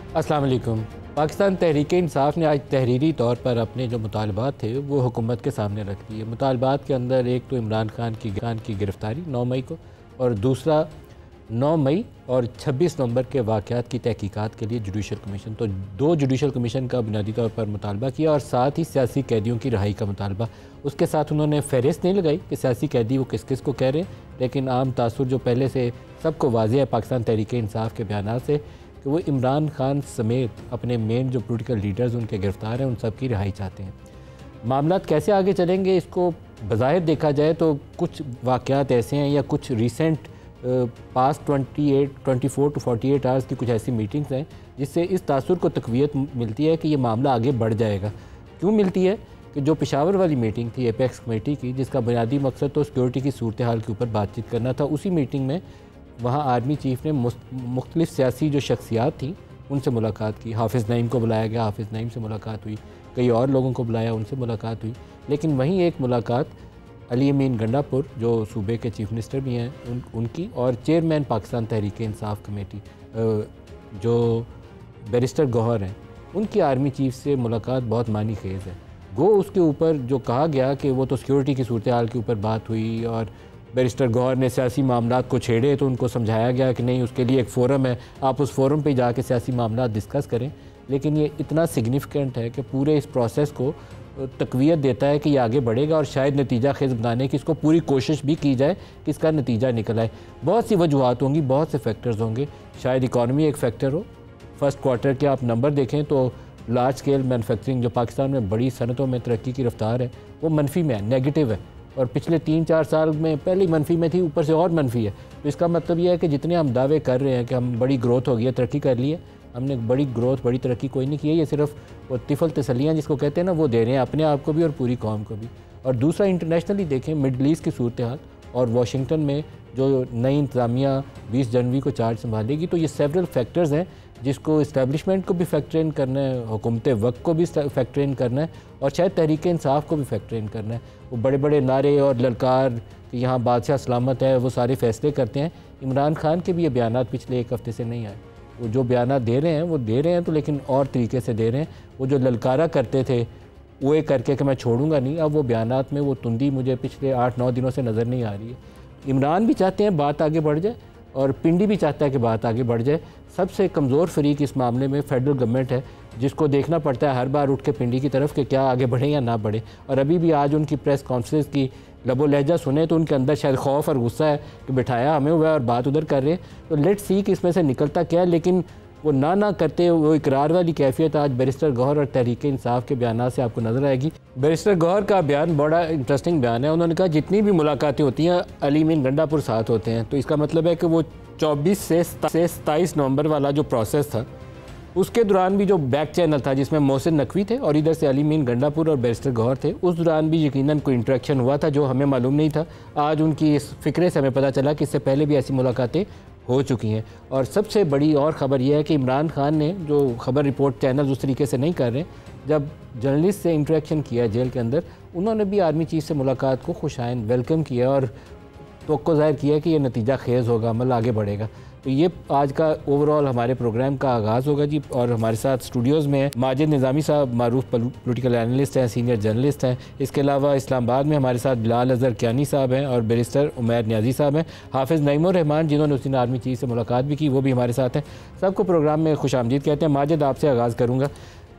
السلام علیکم۔ پاکستان تحریک انصاف نے آج تحریری طور پر اپنے جو مطالبات تھے وہ حکومت کے سامنے رکھ دیے۔ مطالبات کے اندر ایک تو عمران خان کی گرفتاری 9 مئی کو، اور دوسرا 9 مئی اور 26 نومبر کے واقعات کی تحقیقات کے لیے جوڈیشل کمیشن۔ تو 2 جوڈیشل کمیشن کا بنیادی طور پر مطالبہ کیا، اور ساتھ ہی سیاسی قیدیوں کی رہائی کا مطالبہ۔ اس کے ساتھ انہوں نے فہرست نہیں لگائی کہ سیاسی قیدی وہ کس کس کو کہہ رہے ہیں، لیکن عام تاثر جو پہلے سے سب کو واضح ہے پاکستان تحریک انصاف کے بیانات سے کہ وہ عمران خان سمیت اپنے مین جو پولیٹیکل لیڈرز ان کے گرفتار ہیں ان سب کی رہائی چاہتے ہیں۔ معاملات کیسے آگے چلیں گے، اس کو بظاہر دیکھا جائے تو کچھ واقعات ایسے ہیں یا کچھ ریسنٹ پاسٹ 24 to 48 آورز کی کچھ ایسی میٹنگز ہیں جس سے اس تاثر کو تقویت ملتی ہے کہ یہ معاملہ آگے بڑھ جائے گا۔ کیوں ملتی ہے کہ جو پشاور والی میٹنگ تھی ایپیکس کمیٹی کی، جس کا بنیادی مقصد تو سیکورٹی کی صورتحال کے اوپر بات چیت کرنا تھا، اسی میٹنگ میں وہاں آرمی چیف نے مختلف سیاسی جو شخصیات تھیں ان سے ملاقات کی۔ حافظ نعیم کو بلایا گیا، حافظ نعیم سے ملاقات ہوئی، کئی اور لوگوں کو بلایا، ان سے ملاقات ہوئی، لیکن وہیں ایک ملاقات علی امین گنڈا پور جو صوبے کے چیف منسٹر بھی ہیں ان کی، اور چیئرمین پاکستان تحریک انصاف کمیٹی جو بیرسٹر گوہر ہیں، ان کی آرمی چیف سے ملاقات بہت معنی خیز ہے۔ گو اس کے اوپر جو کہا گیا کہ وہ تو سیکورٹی کی صورتحال کے اوپر بات ہوئی اور بیرسٹر گوہر نے سیاسی معاملات کو چھیڑے، تو ان کو سمجھایا گیا کہ نہیں، اس کے لیے ایک فورم ہے، آپ اس فورم پہ جا کے سیاسی معاملات ڈسکس کریں، لیکن یہ اتنا سگنیفیکنٹ ہے کہ پورے اس پروسیس کو تقویت دیتا ہے کہ یہ آگے بڑھے گا، اور شاید نتیجہ خیز بنانے کی اس کو پوری کوشش بھی کی جائے کہ اس کا نتیجہ نکل آئے۔ بہت سی وجوہات ہوں گی، بہت سے فیکٹرز ہوں گے، شاید اکانومی ایک فیکٹر ہو۔ فرسٹ کوارٹر کے آپ نمبر دیکھیں تو لارج اسکیل مینوفیکچرنگ جو پاکستان میں بڑی صنعتوں میں ترقی کی رفتار ہے وہ منفی میں ہے، نیگیٹو ہے، اور پچھلے 3-4 سال میں پہلی منفی میں تھی، اوپر سے اور منفی ہے۔ تو اس کا مطلب یہ ہے کہ جتنے ہم دعوے کر رہے ہیں کہ ہم بڑی گروتھ ہو گئی ہے، ترقی کر لی ہے، ہم نے بڑی گروتھ بڑی ترقی کوئی نہیں کی ہے، یہ صرف وہ طفل تسلیاں جس کو کہتے ہیں نا وہ دے رہے ہیں اپنے آپ کو بھی اور پوری قوم کو بھی۔ اور دوسرا انٹرنیشنلی دیکھیں، مڈل ایسٹ کی صورتحال اور واشنگٹن میں جو نئی انتظامیہ 20 جنوری کو چارج سنبھالے گی، تو یہ سیورل فیکٹرز ہیں جس کو اسٹیبلشمنٹ کو بھی فیکٹر ان کرنا ہے، حکومت وقت کو بھی فیکٹر ان کرنا ہے، اور شاید تحریک انصاف کو بھی فیکٹر ان کرنا ہے۔ وہ بڑے بڑے نعرے اور للکار کہ یہاں بادشاہ سلامت ہے، وہ سارے فیصلے کرتے ہیں۔ عمران خان کے بھی یہ بیانات پچھلے 1 ہفتے سے نہیں آئے، وہ جو بیانات دے رہے ہیں وہ دے رہے ہیں تو لیکن اور طریقے سے دے رہے ہیں۔ وہ جو للکارا کرتے تھے وہ یہ کر کے کہ میں چھوڑوں گا نہیں، اب وہ بیانات میں وہ تندی مجھے پچھلے 8-9 دنوں سے نظر نہیں آ رہی ہے۔ عمران بھی چاہتے ہیں بات آگے بڑھ جائے، اور پنڈی بھی چاہتا ہے کہ بات آگے بڑھ جائے۔ سب سے کمزور فریق اس معاملے میں فیڈرل گورنمنٹ ہے، جس کو دیکھنا پڑتا ہے ہر بار اٹھ کے پنڈی کی طرف کہ کیا آگے بڑھیں یا نہ بڑھیں۔ اور ابھی بھی آج ان کی پریس کانفرنس کی لب و لہجہ سنیں تو ان کے اندر شاید خوف اور غصہ ہے کہ بٹھایا ہمیں ہوا ہے اور بات ادھر کر رہے ہیں۔ تو لیٹ سی کہ اس میں سے نکلتا کیا ہے، لیکن وہ نہ کرتے وہ اقرار والی کیفیت آج بیرسٹر گوہر اور تحریک انصاف کے بیانات سے آپ کو نظر آئے گی۔ بیرسٹر گوہر کا بیان بڑا انٹرسٹنگ بیان ہے۔ انہوں نے کہا جتنی بھی ملاقاتیں ہوتی ہیں علی امین گنڈا پور ساتھ ہوتے ہیں، تو اس کا مطلب ہے کہ وہ 24 سے 27 نومبر والا جو پروسیس تھا اس کے دوران بھی جو بیک چینل تھا جس میں محسن نقوی تھے اور ادھر سے علی امین گنڈا پور اور بیرسٹر گوہر تھے، اس دوران بھی یقیناً کوئی انٹریکشن ہوا تھا جو ہمیں معلوم نہیں تھا۔ آج ان کی اس فکرے سے ہمیں پتہ چلا کہ اس سے پہلے بھی ایسی ملاقاتیں ہو چکی ہیں۔ اور سب سے بڑی اور خبر یہ ہے کہ عمران خان نے جو خبر رپورٹ چینلز اس طریقے سے نہیں کر رہے، جب جرنلسٹ سے انٹریکشن کیا جیل کے اندر، انہوں نے بھی آرمی چیف سے ملاقات کو خوش آئند ویلکم کیا اور توقع ظاہر کیا کہ یہ نتیجہ خیز ہوگا، عمل آگے بڑھے گا۔ تو یہ آج کا اوورآل ہمارے پروگرام کا آغاز ہوگا جی۔ اور ہمارے ساتھ اسٹوڈیوز میں ہیں ماجد نظامی صاحب، معروف پولیٹیکل اینالسٹ ہیں، سینئر جرنلسٹ ہیں۔ اس کے علاوہ اسلام آباد میں ہمارے ساتھ بلال اظہر کیانی صاحب ہیں اور بیرسٹر عمیر نیازی صاحب ہیں۔ حافظ نعیم الرحمان جنہوں نے اس دن آرمی چیف سے ملاقات بھی کی، وہ بھی ہمارے ساتھ ہیں۔ سب کو پروگرام میں خوش آمدید کہتے ہیں۔ ماجد آپ سے آغاز کروں گا۔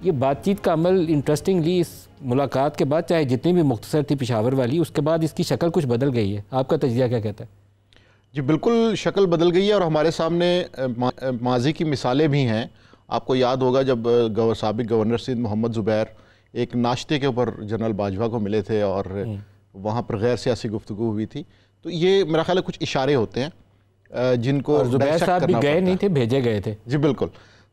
یہ بات چیت کا عمل انٹرسٹنگلی اس ملاقات کے بعد، چاہے جتنی بھی مختصر تھی پشاور والی، اس کے بعد اس کی شکل کچھ بدل گئی ہے۔ آپ کا تجزیہ کیا کہتا ہے؟ جی بالکل شکل بدل گئی ہے، اور ہمارے سامنے ماضی کی مثالیں بھی ہیں۔ آپ کو یاد ہوگا جب سابق گورنر سندھ محمد زبیر ایک ناشتے کے اوپر جنرل باجوہ کو ملے تھے اور وہاں پر غیر سیاسی گفتگو ہوئی تھی، تو یہ میرا خیال ہے کچھ اشارے ہوتے ہیں جن کو زبیر صاحب بھی گئے نہیں تھے، بھیجے گئے تھے۔ جی بالکل۔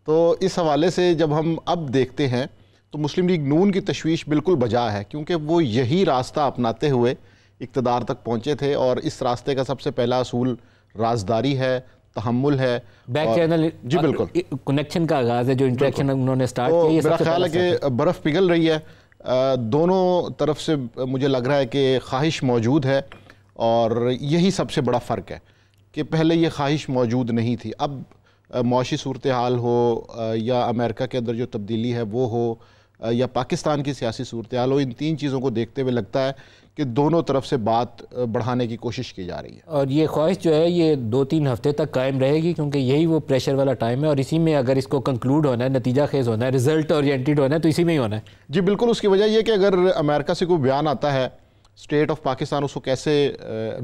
تو اس حوالے سے جب ہم اب دیکھتے ہیں تو مسلم لیگ نون کی تشویش بالکل بجا ہے، کیونکہ وہ یہی راستہ اپناتے ہوئے اقتدار تک پہنچے تھے، اور اس راستے کا سب سے پہلا اصول رازداری ہے، تحمل ہے، بیک چینل جی بالکل کنیکشن کا آغاز ہے، جو انٹریکشن انہوں نے سٹارٹ کیا۔ میرا خیال ہے کہ برف پگھل رہی ہے، دونوں طرف سے مجھے لگ رہا ہے کہ خواہش موجود ہے، اور یہی سب سے بڑا فرق ہے کہ پہلے یہ خواہش موجود نہیں تھی۔ اب معاشی صورتحال ہو یا امریکہ کے اندر جو تبدیلی ہے وہ ہو یا پاکستان کی سیاسی صورتحال ہو، ان تین چیزوں کو دیکھتے ہوئے لگتا ہے کہ دونوں طرف سے بات بڑھانے کی کوشش کی جا رہی ہے. اور یہ خواہش جو ہے یہ 2-3 ہفتے تک قائم رہے گی، کیونکہ یہی وہ پریشر والا ٹائم ہے، اور اسی میں اگر اس کو کنکلوڈ ہونا ہے، نتیجہ خیز ہونا ہے، رزلٹ اورینٹیڈ ہونا ہے، تو اسی میں ہی ہونا ہے. جی بالکل. اس کی وجہ یہ کہ اگر امریکہ سے کوئی بیان آتا ہے، اسٹیٹ آف پاکستان اس کو کیسے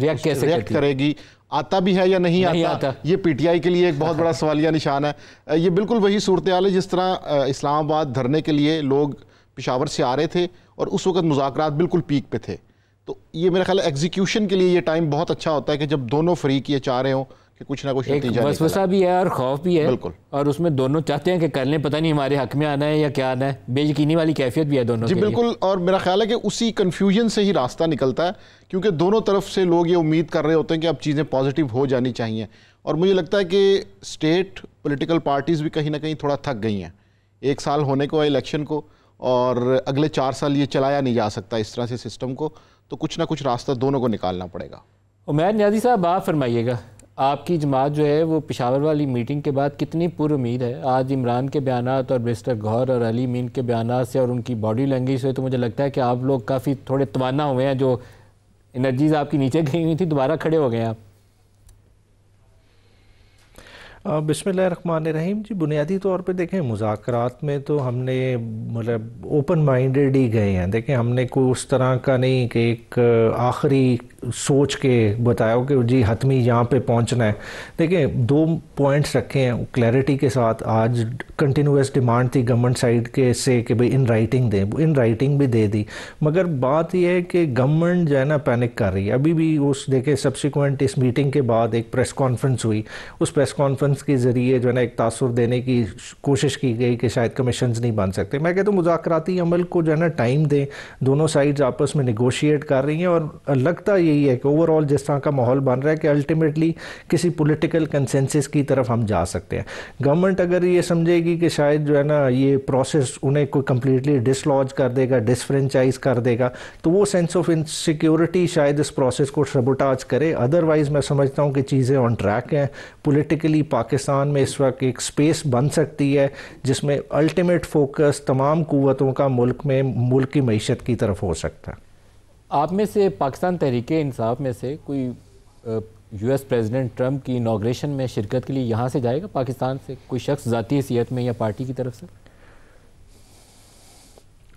ریئیکٹ کرے گی، آتا بھی ہے یا نہیں آتا، یہ پی ٹی آئی کے لیے ایک بہت بڑا سوالیہ نشان ہے. یہ بالکل وہی صورتحال ہے جس طرح اسلام آباد دھرنے کے لیے لوگ پشاور سے آ رہے تھے اور اس وقت مذاکرات بالکل پیک پہ تھے. تو یہ میرا خیال ہے ایگزیکیوشن کے لیے یہ ٹائم بہت اچھا ہوتا ہے کہ جب دونوں فریق یہ چاہ رہے ہوں کہ کچھ نہ کچھ نتیجہ نکلے. ایک وسوسہ بھی ہے اور خوف بھی ہے. بالکل. اور اس میں دونوں چاہتے ہیں کہ کر لیں، پتہ نہیں ہمارے حق میں آنا ہے یا کیا آنا ہے. بے یقینی والی کیفیت بھی ہے دونوں کے لیے. جی بالکل. اور میرا خیال ہے کہ اسی کنفیوژن سے ہی راستہ نکلتا ہے، کیونکہ دونوں طرف سے لوگ یہ امید کر رہے ہوتے ہیں کہ اب چیزیں پازیٹیو ہو جانی چاہیے. اور مجھے لگتا ہے کہ اسٹیٹ پولیٹیکل پارٹیز بھی کہیں نہ کہیں تھوڑا تھک گئی ہیں. 1 سال ہونے کو الیکشن کو، اور اگلے 4 سال یہ چلایا نہیں جا سکتا اس طرح سے سسٹم کو، تو کچھ نہ کچھ راستہ دونوں کو نکالنا پڑے گا. عمیر نیازی صاحب، آپ فرمائیے گا، آپ کی جماعت جو ہے وہ پشاور والی میٹنگ کے بعد کتنی پر امید ہے؟ آج عمران کے بیانات اور مسٹر گوہر اور علی مین کے بیانات سے اور ان کی باڈی لینگویج سے تو مجھے لگتا ہے کہ آپ لوگ کافی تھوڑے توانا ہوئے ہیں. جو انرجیز آپ کی نیچے گئی ہوئی تھی دوبارہ کھڑے ہو گئے ہیں آپ. بسم اللہ الرحمن الرحیم. جی بنیادی طور پہ دیکھیں مذاکرات میں تو ہم نے مطلب اوپن مائنڈیڈ ہی گئے ہیں. دیکھیں ہم نے کوئی اس طرح کا نہیں کہ ایک آخری سوچ کے بتایا ہو کہ جی حتمی یہاں پہ پہنچنا ہے. دیکھیں 2 پوائنٹس رکھے ہیں کلیئرٹی کے ساتھ. آج کنٹینیوس ڈیمانڈ تھی گورنمنٹ سائڈ کے سے کہ بھئی ان رائٹنگ دیں، ان رائٹنگ بھی دے دی. مگر بات یہ ہے کہ گورنمنٹ جو ہے نا پینک کر رہی ہے ابھی بھی. اس دیکھیں سبسیکوینٹ اس میٹنگ کے بعد ایک پریس کانفرنس ہوئی، اس پریس کانفرنس کے ذریعے جو ہے نا ایک تاثر دینے کی کوشش کی گئی کہ شاید کمیشنز نہیں بن سکتے. میں کہتا ہوں مذاکراتی عمل کو جو ہے نا ٹائم دیں. دونوں سائڈز آپس میں نیگوشیٹ کر رہی ہیں اور لگتا یہی ہے کہ اوور آل جس طرح کا ماحول بن رہا ہے کہ الٹیمیٹلی کسی پولیٹیکل کنسنسس کی طرف ہم جا سکتے ہیں. گورنمنٹ اگر یہ سمجھے گی کہ شاید جو ہے نا یہ پروسیس انہیں کوئی کمپلیٹلی ڈس لاج کر دے گا، ڈس فرینچائز کر دے گا، تو وہ سینس آف انسیکیورٹی شاید اس پروسیس کو سبوٹاج کرے. ادروائز میں سمجھتا ہوں کہ چیزیں آن ٹریک ہیں. پولیٹیکلی پاکستان میں اس وقت ایک سپیس بن سکتی ہے جس میں الٹیمیٹ فوکس تمام قوتوں کا ملک میں ملک کی معیشت کی طرف ہو سکتا ہے. آپ میں سے پاکستان تحریک انصاف میں سے کوئی یو ایس پریزیڈنٹ ٹرمپ کی انوگریشن میں شرکت کے لیے یہاں سے جائے گا پاکستان سے؟ کوئی شخص ذاتی حیثیت میں یا پارٹی کی طرف سے؟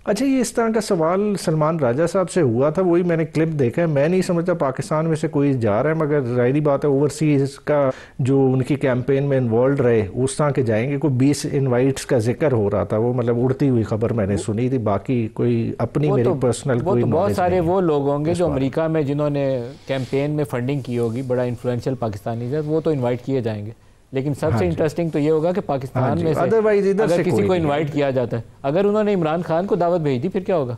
اچھا یہ اس طرح کا سوال سلمان راجہ صاحب سے ہوا تھا، وہی میں نے کلپ دیکھا ہے. میں نہیں سمجھتا پاکستان میں سے کوئی جا رہا ہے، مگر ظاہری بات ہے اوورسیز کا جو ان کی کیمپین میں انوالوڈ رہے اس طرح کے جائیں گے. کوئی 20 انوائٹس کا ذکر ہو رہا تھا، وہ مطلب اڑتی ہوئی خبر میں نے سنی تھی. باقی کوئی اپنی میری پرسنل کوئی نالج. بہت سارے وہ لوگ ہوں گے جو امریکہ میں جنہوں نے کیمپین میں فنڈنگ کی ہوگی، بڑا انفلوئنشل پاکستانی ہے، وہ تو انوائٹ کیے جائیں گے. لیکن سب سے انٹرسٹنگ تو یہ ہوگا کہ پاکستان میں سے اگر کسی کو انوائٹ کیا جاتا ہے، اگر انہوں نے عمران خان کو دعوت بھیج دی پھر کیا ہوگا؟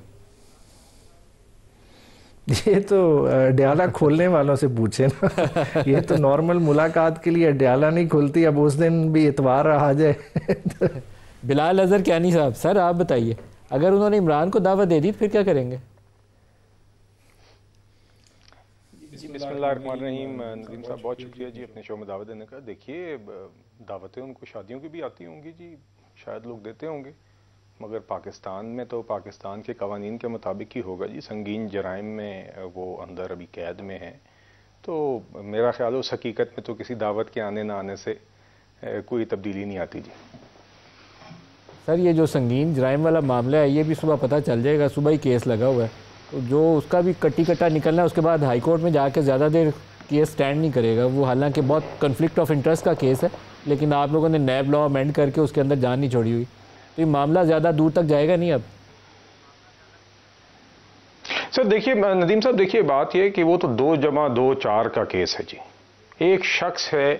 یہ تو اڈیالہ کھولنے والوں سے پوچھے نا. یہ تو نارمل ملاقات کے لیے اڈیالہ نہیں کھلتی. اب اس دن بھی اتوار آ جائے. بلال اظہر کیانی صاحب، سر آپ بتائیے، اگر انہوں نے عمران کو دعوت دے دی پھر کیا کریں گے؟ بسم اللہ الرحمن الرحیم. ندیم صاحب بہت شکریہ جی اپنے شو میں دعوت دینے کا. دیکھیے دعوتیں ان کو شادیوں کی بھی آتی ہوں گی جی، شاید لوگ دیتے ہوں گے، مگر پاکستان میں تو پاکستان کے قوانین کے مطابق ہی ہوگا جی. سنگین جرائم میں وہ اندر ابھی قید میں ہیں، تو میرا خیال ہے اس حقیقت میں تو کسی دعوت کے آنے نہ آنے سے کوئی تبدیلی نہیں آتی جی. سر یہ جو سنگین جرائم والا معاملہ ہے یہ بھی صبح پتہ چل جائے گا، صبح ہی کیس لگا ہوا ہے، تو جو اس کا بھی کٹی کٹا نکلنا ہے اس کے بعد ہائی کورٹ میں جا کے زیادہ دیر کیس سٹینڈ نہیں کرے گا. وہ حالانکہ بہت کنفلکٹ آف انٹرسٹ کا کیس ہے، لیکن آپ لوگوں نے نیب لا امینڈ کر کے اس کے اندر جان نہیں چھوڑی ہوئی، تو یہ معاملہ زیادہ دور تک جائے گا نہیں. اب سر دیکھیے ندیم صاحب، دیکھیے بات یہ ہے کہ وہ تو 2+2=4 کا کیس ہے جی. ایک شخص ہے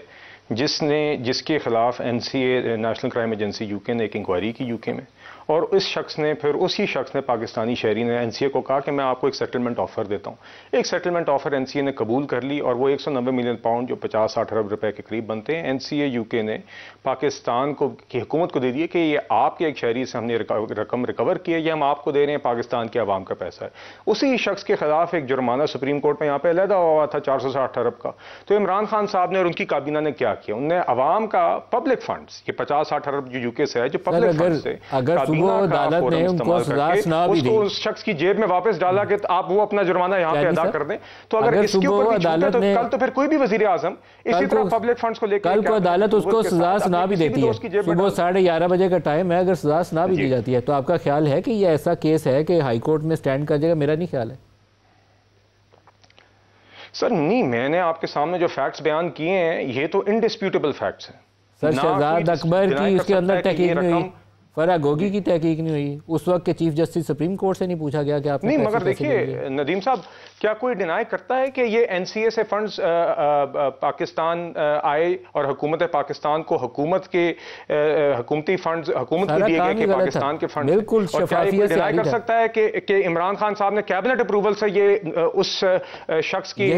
جس کے خلاف NCA national crime agency you کے نے ایک انکوائری کی یو کے میں، اور اسی شخص نے پاکستانی شہری نے NCA کو کہا کہ میں آپ کو ایک سیٹلمنٹ آفر دیتا ہوں. ایک سیٹلمنٹ آفر NCA نے قبول کر لی، اور وہ 190 ملین پاؤنڈ جو 50-60 ارب روپے کے قریب بنتے ہیں، NCA یو کے نے پاکستان کی حکومت کو دے دیے کہ یہ آپ کے ایک شہری سے ہم نے رقم ریکور کی ہے، یہ ہم آپ کو دے رہے ہیں، پاکستان کے عوام کا پیسہ ہے. اسی شخص کے خلاف ایک جرمانہ سپریم کورٹ میں یہاں پہ علیحدہ ہوا تھا 460 ارب کا. تو عمران خان صاحب نے اور ان کی کابینہ نے کیا کیا. انہوں نے عوام کا پبلک فنڈز، یہ 50-60 ارب جو UK سے ہے جو پبلک فنڈز سے، اگر صبح عدالت نے ان کو سزا سنا بھی دی، اس شخص کی جیب میں واپس ڈالا کہ آپ وہ اپنا جرمانہ یہاں پہ ادا کر دیں، تو اگر اس کے اوپر بھی چھوٹے تو کل تو پھر کوئی بھی وزیر اعظم اسی طرح پبلک فنڈز کو لے کر کل کو عدالت اس کو سزا سنا بھی دیتی ہے. صبح 11:30 بجے کا ٹائم ہے، اگر سزا سنا بھی دی جاتی ہے تو آپ کا خیال ہے کہ یہ ایسا کیس ہے کہ ہائی کورٹ میں سٹینڈ کر جائے گا؟ میرا نہیں خیال ہے سر. نہیں، میں نے آپ کے سامنے جو فیکٹس بیان کیے ہیں یہ تو انڈسپیوٹیبل فیکٹس ہیں. سر شہزاد اکبر کی اس کے اندر تحقیق نہیں ہوئی، فرح گوگی کی تحقیق نہیں ہوئی، اس وقت کے چیف جسٹس سپریم کورٹ سے نہیں پوچھا گیا کہ آپ نے نہیں. مگر دیکھیے ندیم صاحب، کیا کوئی ڈینائی کرتا ہے کہ یہ NCA سے فنڈز پاکستان آئے اور حکومت پاکستان کو حکومتی فنڈز حکومت کو دیے گئے کہ پاکستان کے فنڈز؟ بالکل شفافیت سے ڈینائی کر سکتا ہے کہ عمران خان صاحب نے کیبنٹ اپروول سے یہ اس شخص کی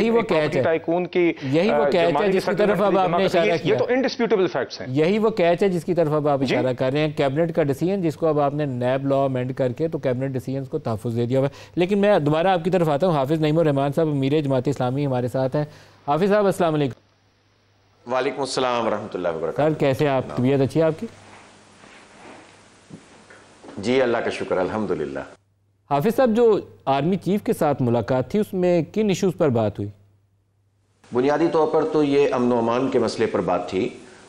ٹائکون کی یہی وہ کیچ ہے جس کی طرف اب آپ نے اشارہ کیا. یہ تو انڈسپیوٹیبل فیکٹس ہیں. یہی وہ کیچ ہے جس کی طرف اب آپ اشارہ کر رہے ہیں، کیبنٹ کا ڈیسیژن جس کو اب آپ نے نیب لا امینڈ کر کے تو کیبنٹ ڈیسیژنز کو تحفظ دے دیا ہوا ہے. لیکن میں دوبارہ آپ کی طرف آتا ہوں. حافظ نعیم الرحمان صاحب امیر جماعت اسلامی ہمارے ساتھ ہیں. حافظ صاحب السلام علیکم. وعلیکم السلام ورحمۃ اللہ وبرکاتہ. سر کیسے آپ؟ طبیعت اچھی ہے آپ کی؟ جی اللہ کا شکر الحمدللہ. حافظ صاحب جو آرمی چیف کے ساتھ ملاقات تھی اس میں کن ایشوز پر بات ہوئی؟ بنیادی طور پر تو یہ امن و امان کے مسئلے پر بات تھی،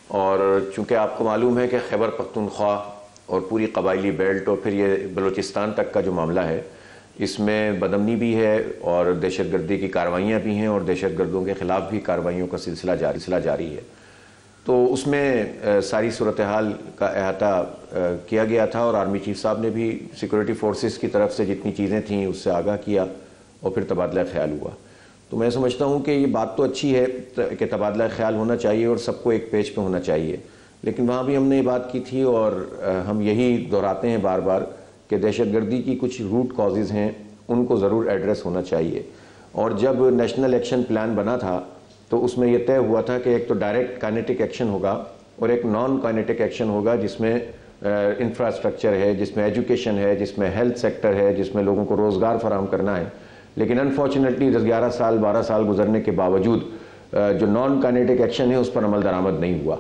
اور چونکہ آپ کو معلوم ہے کہ خیبر پختونخوا اور پوری قبائلی بیلٹ اور پھر یہ بلوچستان تک کا جو معاملہ ہے اس میں بدامنی بھی ہے اور دہشت گردی کی کارروائیاں بھی ہیں اور دہشت گردوں کے خلاف بھی کارروائیوں کا سلسلہ جاری ہے. تو اس میں ساری صورتحال کا احاطہ کیا گیا تھا اور آرمی چیف صاحب نے بھی سیکورٹی فورسز کی طرف سے جتنی چیزیں تھیں اس سے آگاہ کیا اور پھر تبادلہ خیال ہوا. تو میں سمجھتا ہوں کہ یہ بات تو اچھی ہے کہ تبادلہ خیال ہونا چاہیے اور سب کو ایک پیج پہ ہونا چاہیے، لیکن وہاں بھی ہم نے یہ بات کی تھی اور ہم یہی دہراتے ہیں بار بار کہ دہشت گردی کی کچھ روٹ کازز ہیں ان کو ضرور ایڈریس ہونا چاہیے. اور جب نیشنل ایکشن پلان بنا تھا تو اس میں یہ طے ہوا تھا کہ ایک تو ڈائریکٹ کائنیٹک ایکشن ہوگا اور ایک نان کائنیٹک ایکشن ہوگا جس میں انفراسٹرکچر ہے، جس میں ایجوکیشن ہے، جس میں ہیلتھ سیکٹر ہے، جس میں لوگوں کو روزگار فراہم کرنا ہے. لیکن انفارچونیٹلی 11 سال 12 سال گزرنے کے باوجود جو نان کائنیٹک ایکشن ہے اس پر عمل درآمد نہیں ہوا.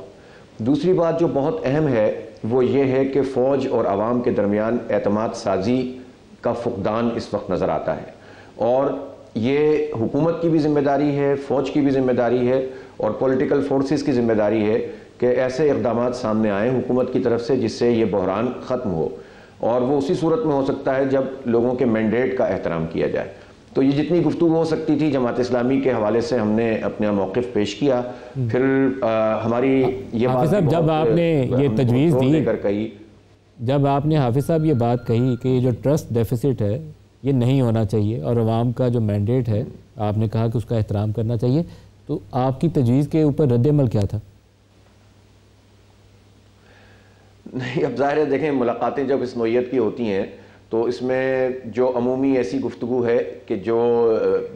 دوسری بات جو بہت اہم ہے وہ یہ ہے کہ فوج اور عوام کے درمیان اعتماد سازی کا فقدان اس وقت نظر آتا ہے، اور یہ حکومت کی بھی ذمہ داری ہے، فوج کی بھی ذمہ داری ہے اور پولیٹیکل فورسز کی ذمہ داری ہے کہ ایسے اقدامات سامنے آئیں حکومت کی طرف سے جس سے یہ بحران ختم ہو، اور وہ اسی صورت میں ہو سکتا ہے جب لوگوں کے مینڈیٹ کا احترام کیا جائے. تو یہ جتنی گفتگو ہو سکتی تھی جماعت اسلامی کے حوالے سے ہم نے اپنا موقف پیش کیا. پھر ہماری یہ بات جب آپ نے یہ تجویز دی، جب آپ نے حافظ صاحب یہ بات کہی کہ یہ جو ٹرسٹ ڈیفیسٹ ہے یہ نہیں ہونا چاہیے اور عوام کا جو مینڈیٹ ہے آپ نے کہا کہ اس کا احترام کرنا چاہیے، تو آپ کی تجویز کے اوپر رد عمل کیا تھا؟ نہیں، اب ظاہر ہے دیکھیں ملاقاتیں جب اس نوعیت کی ہوتی ہیں تو اس میں جو عمومی ایسی گفتگو ہے کہ جو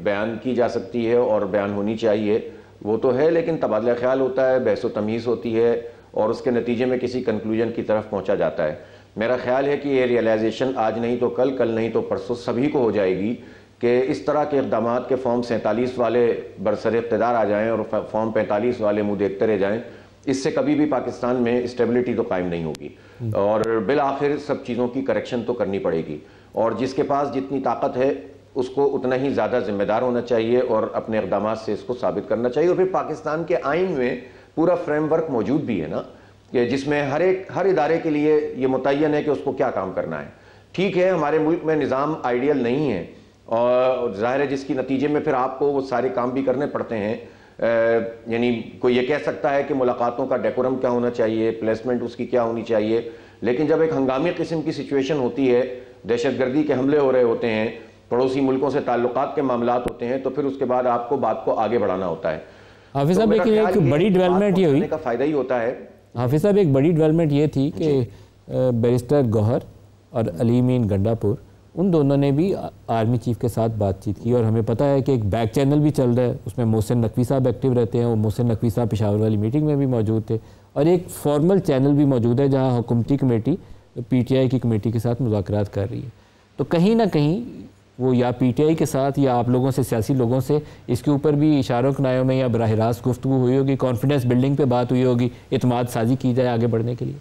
بیان کی جا سکتی ہے اور بیان ہونی چاہیے وہ تو ہے، لیکن تبادلہ خیال ہوتا ہے، بحث و تمیز ہوتی ہے اور اس کے نتیجے میں کسی کنکلوژن کی طرف پہنچا جاتا ہے. میرا خیال ہے کہ یہ ریئلائزیشن آج نہیں تو کل نہیں تو پرسوں سبھی کو ہو جائے گی کہ اس طرح کے اقدامات کے فارم 47 والے برسر اقتدار آ جائیں اور فارم 45 والے منہ دیکھتے رہ جائیں، اس سے کبھی بھی پاکستان میں اسٹیبلٹی تو قائم نہیں ہوگی اور بالآخر سب چیزوں کی کریکشن تو کرنی پڑے گی. اور جس کے پاس جتنی طاقت ہے اس کو اتنا ہی زیادہ ذمہ دار ہونا چاہیے اور اپنے اقدامات سے اس کو ثابت کرنا چاہیے. اور پھر پاکستان کے آئین میں پورا فریم ورک موجود بھی ہے نا، کہ جس میں ہر ادارے کے لیے یہ متعین ہے کہ اس کو کیا کام کرنا ہے. ٹھیک ہے ہمارے ملک میں نظام آئیڈیل نہیں ہے اور ظاہر ہے جس کی نتیجے میں پھر آپ کو وہ سارے کام بھی کرنے پڑتے ہیں. یعنی کوئی یہ کہہ سکتا ہے کہ ملاقاتوں کا ڈیکورم کیا ہونا چاہیے، پلیسمنٹ اس کی کیا ہونی چاہیے، لیکن جب ایک ہنگامی قسم کی سچویشن ہوتی ہے، دہشت گردی کے حملے ہو رہے ہوتے ہیں، پڑوسی ملکوں سے تعلقات کے معاملات ہوتے ہیں، تو پھر اس کے بعد آپ کو بات کو آگے بڑھانا ہوتا ہے. حافظ صاحب ایک بڑی ڈیولپمنٹ یہ ہوئی کا فائدہ ہی ہوتا ہے. حافظ صاحب ایک بڑی ڈیولپمنٹ یہ تھی کہ بیرسٹر گوہر اور علی امین گنڈاپور ان دونوں نے بھی آرمی چیف کے ساتھ بات چیت کی، اور ہمیں پتہ ہے کہ ایک بیک چینل بھی چل رہا ہے، اس میں محسن نقوی صاحب ایکٹیو رہتے ہیں. وہ محسن نقوی صاحب پشاور والی میٹنگ میں بھی موجود تھے، اور ایک فارمل چینل بھی موجود ہے جہاں حکومتی کمیٹی PTI کی کمیٹی کے ساتھ مذاکرات کر رہی ہے. تو کہیں نہ کہیں وہ یا پی ٹی آئی کے ساتھ یا آپ لوگوں سے, سیاسی لوگوں سے اس کے اوپر بھی اشاروں کنایوں میں یا براہ راست گفتگو ہوئی ہوگی, کانفیڈنس بلڈنگ پہ بات ہوئی ہوگی, اعتماد سازی کی جائے آگے بڑھنے کے لیے؟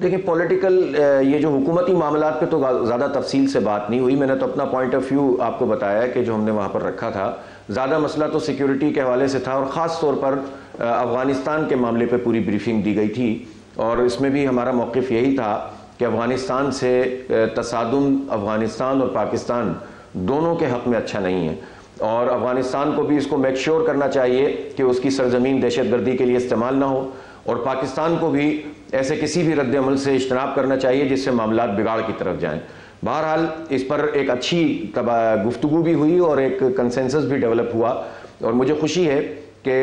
دیکھیں پولیٹیکل یہ جو حکومتی معاملات پہ تو زیادہ تفصیل سے بات نہیں ہوئی. میں نے تو اپنا پوائنٹ آف ویو آپ کو بتایا کہ جو ہم نے وہاں پر رکھا تھا, زیادہ مسئلہ تو سیکیورٹی کے حوالے سے تھا, اور خاص طور پر افغانستان کے معاملے پہ پوری بریفنگ دی گئی تھی, اور اس میں بھی ہمارا موقف یہی تھا کہ افغانستان سے تصادم افغانستان اور پاکستان دونوں کے حق میں اچھا نہیں ہے, اور افغانستان کو بھی اس کو میک شیور کرنا چاہیے کہ اس کی سرزمین دہشت گردی کے لیے استعمال نہ ہو, اور پاکستان کو بھی ایسے کسی بھی رد عمل سے اجتناب کرنا چاہیے جس سے معاملات بگاڑ کی طرف جائیں. بہرحال اس پر ایک اچھی گفتگو بھی ہوئی اور ایک کنسنسس بھی ڈیولپ ہوا, اور مجھے خوشی ہے کہ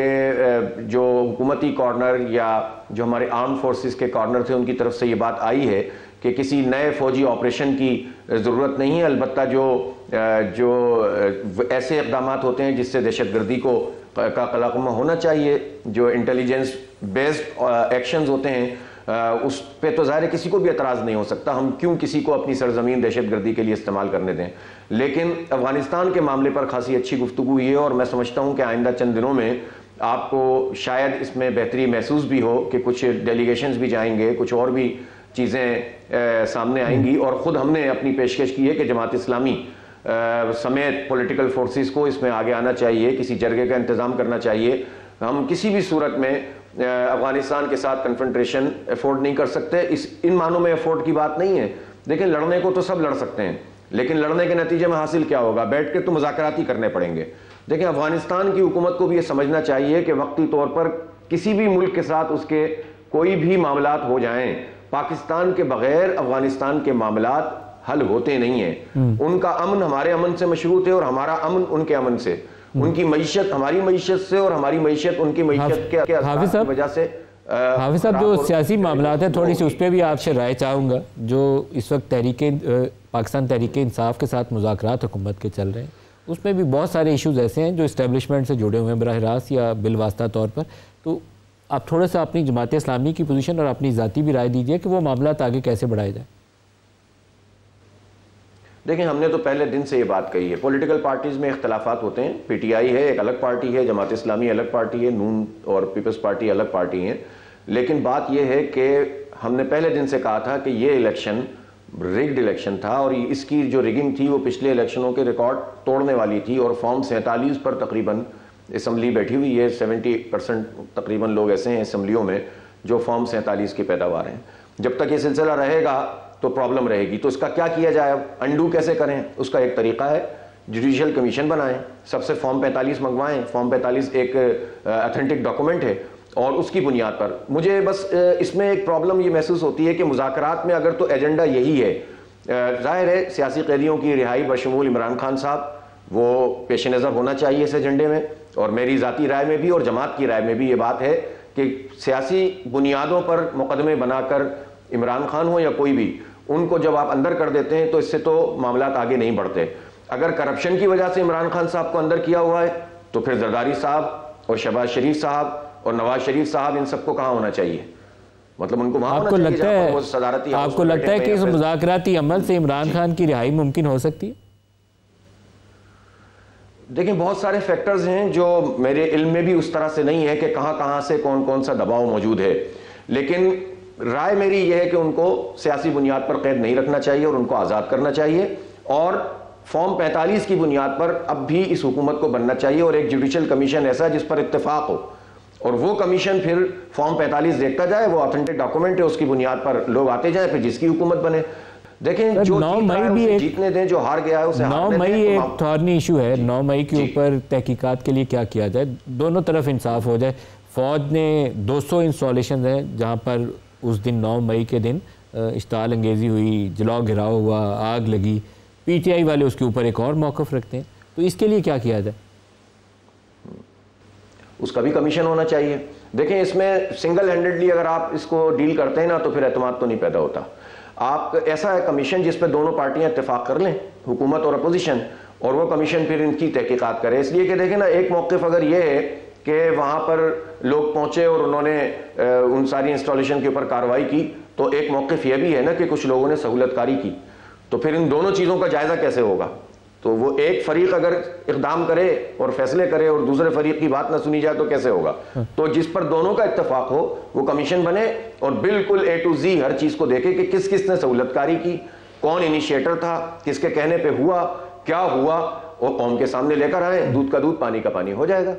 جو حکومتی کارنر یا جو ہمارے آرم فورسز کے کارنر تھے ان کی طرف سے یہ بات آئی ہے کہ کسی نئے فوجی آپریشن کی ضرورت نہیں ہے, البتہ جو ایسے اقدامات ہوتے ہیں جس سے دہشت گردی کا قلمہ ہونا چاہیے, جو انٹیلیجنس بیسڈ ایکشنز ہوتے ہیں, اس پہ تو ظاہر ہے کسی کو بھی اعتراض نہیں ہو سکتا, ہم کیوں کسی کو اپنی سرزمین دہشت گردی کے لیے استعمال کرنے دیں. لیکن افغانستان کے معاملے پر خاصی اچھی گفتگو ہوئی ہے, اور میں سمجھتا ہوں کہ آئندہ چند دنوں میں آپ کو شاید اس میں بہتری محسوس بھی ہو کہ کچھ ڈیلیگیشنز بھی جائیں گے, کچھ اور بھی چیزیں سامنے آئیں گی, اور خود ہم نے اپنی پیشکش کی ہے کہ جماعت اسلامی سمیت پولیٹیکل فورسز کو اس میں آگے آنا چاہیے, کسی جرگے کا انتظام کرنا چاہیے. ہم کسی بھی صورت میں افغانستان کے ساتھ کنفرنٹریشن افورڈ نہیں کر سکتے. ان معنوں میں افورڈ کی بات نہیں ہے. دیکھیں لڑنے کو تو سب لڑ سکتے ہیں, لیکن لڑنے کے نتیجے میں حاصل کیا ہوگا؟ بیٹھ کے تو مذاکرات ہی کرنے پڑیں گے. دیکھیں افغانستان کی حکومت کو بھی یہ سمجھنا چاہیے کہ وقتی طور پر کسی بھی ملک کے ساتھ اس کے کوئی بھی معاملات ہو جائیں, پاکستان کے بغیر افغانستان کے معاملات حل ہوتے نہیں ہیں. ان کا امن ہمارے امن سے مشروط ہے, اور ہمارا امن ان کے امن سے. ان کی معیشت ہماری معیشت سے, اور ہماری معیشت ان کی معیشت کے اثرات کی وجہ سے. حافظ صاحب جو سیاسی معاملات ہیں تھوڑی سی اس پہ بھی آپ سے رائے چاہوں گا. جو اس وقت پاکستان تحریک انصاف کے ساتھ مذاکرات حکومت کے چل رہے ہیں, اس میں بھی بہت سارے ایشوز ایسے ہیں جو اسٹیبلشمنٹ سے جڑے ہوئے ہیں براہ راست یا بالواسطہ طور پر. تو آپ تھوڑا سا اپنی جماعت اسلامی کی پوزیشن اور اپنی ذاتی بھی رائے دیجئے کہ وہ معاملات آگے کیسے بڑھائے جائیں. دیکھیں ہم نے تو پہلے دن سے یہ بات کہی ہے, پولیٹیکل پارٹیز میں اختلافات ہوتے ہیں. پی ٹی آئی ہے ایک الگ پارٹی ہے, جماعت اسلامی الگ پارٹی ہے, نون اور پیپلز پارٹی الگ پارٹی ہیں. لیکن بات یہ ہے کہ ہم نے پہلے دن سے کہا تھا کہ یہ الیکشن ریگڈ الیکشن تھا, اور اس کی جو ریگنگ تھی وہ پچھلے الیکشنوں کے ریکارڈ توڑنے والی تھی. اور فارم 47 پر تقریباً اسمبلی بیٹھی ہوئی ہے, 70% تقریباً لوگ ایسے ہیں اسمبلیوں میں جو فارم 47 کی پیداوار ہیں. جب تک یہ سلسلہ رہے گا تو پرابلم رہے گی. تو اس کا کیا کیا جائے, اب انڈو کیسے کریں؟ اس کا ایک طریقہ ہے, جوڈیشل کمیشن بنائیں, سب سے فارم 45 منگوائیں. فارم 45 ایک اتھینٹک ڈاکومنٹ ہے, اور اس کی بنیاد پر مجھے بس اس میں ایک پرابلم یہ محسوس ہوتی ہے کہ مذاکرات میں اگر تو ایجنڈا یہی ہے, ظاہر ہے سیاسی قیدیوں کی رہائی بشمول عمران خان صاحب وہ پیش نظر ہونا چاہیے اس ایجنڈے میں, اور میری ذاتی رائے میں بھی اور جماعت کی رائے میں بھی یہ بات ہے کہ سیاسی بنیادوں پر مقدمے بنا کر عمران خان ہو یا کوئی بھی, ان کو جب آپ اندر کر دیتے ہیں تو اس سے تو معاملات آگے نہیں بڑھتے. اگر کرپشن کی وجہ سے عمران خان صاحب کو اندر کیا ہوا ہے تو پھر زرداری صاحب اور شہباز شریف صاحب اور نواز شریف صاحب ان سب کو کہاں ہونا چاہیے؟ مطلب ان کو وہاں ہونا چاہیے. آپ کو لگتا ہے کہ اس مذاکراتی عمل سے عمران خان کی رہائی ممکن ہو سکتی ہے؟ دیکھیں بہت سارے فیکٹرز ہیں جو میرے علم میں بھی اس طرح سے نہیں ہے کہ کہاں کہاں سے کون کون سا دباؤ موجود ہے, لیکن رائے میری یہ ہے کہ ان کو سیاسی بنیاد پر قید نہیں رکھنا چاہیے اور ان کو آزاد کرنا چاہیے, اور فارم 45 کی بنیاد پر اب بھی اس حکومت کو بننا چاہیے, اور ایک جوڈیشل کمیشن ایسا جس پر اتفاق ہو, اور وہ کمیشن پھر فارم 45 دیکھتا جائے, وہ اتھینٹک ڈاکومنٹ ہے, اس کی بنیاد پر لوگ آتے جائیں, پھر جس کی حکومت بنے. دیکھیں جو جیتنے دیں, جو ہار گیا ہے اسے 9 مئی ایک تھورنی ایشو ہے. 9 مئی کے اوپر تحقیقات کے لیے کیا کیا جائے, دونوں طرف انصاف ہو جائے. فوج نے 200 انسٹالیشن ہیں جہاں پر اس دن 9 مئی کے دن اشتعال انگیزی ہوئی, جلاؤ گھراؤ ہوا, آگ لگی. پی ٹی آئی والے اس کے اوپر ایک اور موقف رکھتے ہیں, تو اس کے لیے کیا کیا جائے؟ اس کا بھی کمیشن ہونا چاہیے. دیکھیں اس میں سنگل ہینڈڈلی اگر آپ اس کو ڈیل کرتے ہیں نا تو پھر اعتماد تو نہیں پیدا ہوتا. آپ ایسا ہے کمیشن جس پہ دونوں پارٹیاں اتفاق کر لیں, حکومت اور اپوزیشن, اور وہ کمیشن پھر ان کی تحقیقات کرے. اس لیے کہ دیکھیں نا ایک موقف اگر یہ ہے کہ وہاں پر لوگ پہنچے اور انہوں نے ان ساری انسٹالیشن کے اوپر کارروائی کی, تو ایک موقف یہ بھی ہے نا کہ کچھ لوگوں نے سہولت کاری کی. تو پھر ان دونوں چیزوں کا جائزہ کیسے ہوگا؟ تو وہ ایک فریق اگر اقدام کرے اور فیصلے کرے اور دوسرے فریق کی بات نہ سنی جائے تو کیسے ہوگا؟ تو جس پر دونوں کا اتفاق ہو وہ کمیشن بنے اور بالکل A to Z ہر چیز کو دیکھے کہ کس کس نے سہولت کاری کی، کون انیشیٹر تھا، کس کے کہنے پہ ہوا، کیا ہوا، اور قوم کے سامنے لے کر آئے، دودھ کا دودھ پانی کا پانی ہو جائے گا۔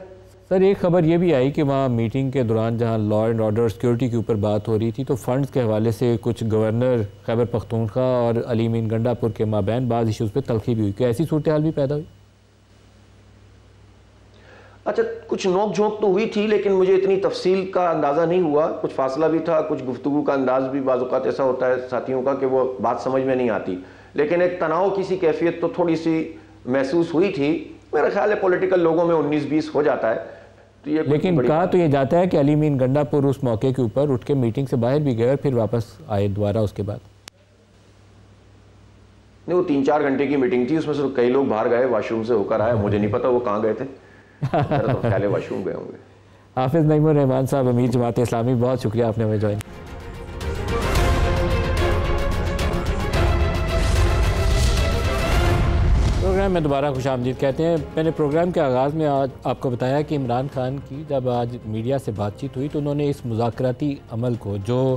سر ایک خبر یہ بھی آئی کہ وہاں میٹنگ کے دوران جہاں لا اینڈ آرڈر سیکورٹی کے اوپر بات ہو رہی تھی تو فنڈز کے حوالے سے کچھ گورنر خیبر پختونخوا اور علی امین گنڈا پور کے مابین بعض ایشوز پہ تلخی بھی ہوئی، کہ ایسی صورتحال بھی پیدا ہوئی؟ اچھا، کچھ نوک جھونک تو ہوئی تھی لیکن مجھے اتنی تفصیل کا اندازہ نہیں ہوا، کچھ فاصلہ بھی تھا، کچھ گفتگو کا انداز بھی بعض اوقات ایسا ہوتا ہے ساتھیوں کا کہ وہ بات سمجھ میں نہیں آتی، لیکن ایک تناؤ کی سی کیفیت تو تھوڑی سی محسوس ہوئی تھی۔ میرا خیال ہے پولیٹیکل لوگوں میں 19-20 ہو جاتا ہے، لیکن کہا تو یہ جاتا ہے کہ علی امین گنڈا پور اس موقع کے اوپر اٹھ کے میٹنگ سے باہر بھی گئے اور پھر واپس آئے دوبارہ اس کے بعد۔ نہیں، وہ 3-4 گھنٹے کی میٹنگ تھی، اس میں سے کئی لوگ باہر گئے، واش روم سے ہو کر آئے، مجھے نہیں پتا وہ کہاں گئے تھے، میرا تو خیال ہے واش روم گئے ہوں گے۔ حافظ نعیم الرحمان صاحب، امیر جماعت اسلامی، بہت شکریہ آپ نے ہمیں جوائن۔ پروگرام میں دوبارہ خوش آمدید کہتے ہیں۔ میں نے پروگرام کے آغاز میں آج آپ کو بتایا کہ عمران خان کی جب آج میڈیا سے بات چیت ہوئی تو انہوں نے اس مذاکراتی عمل کو، جو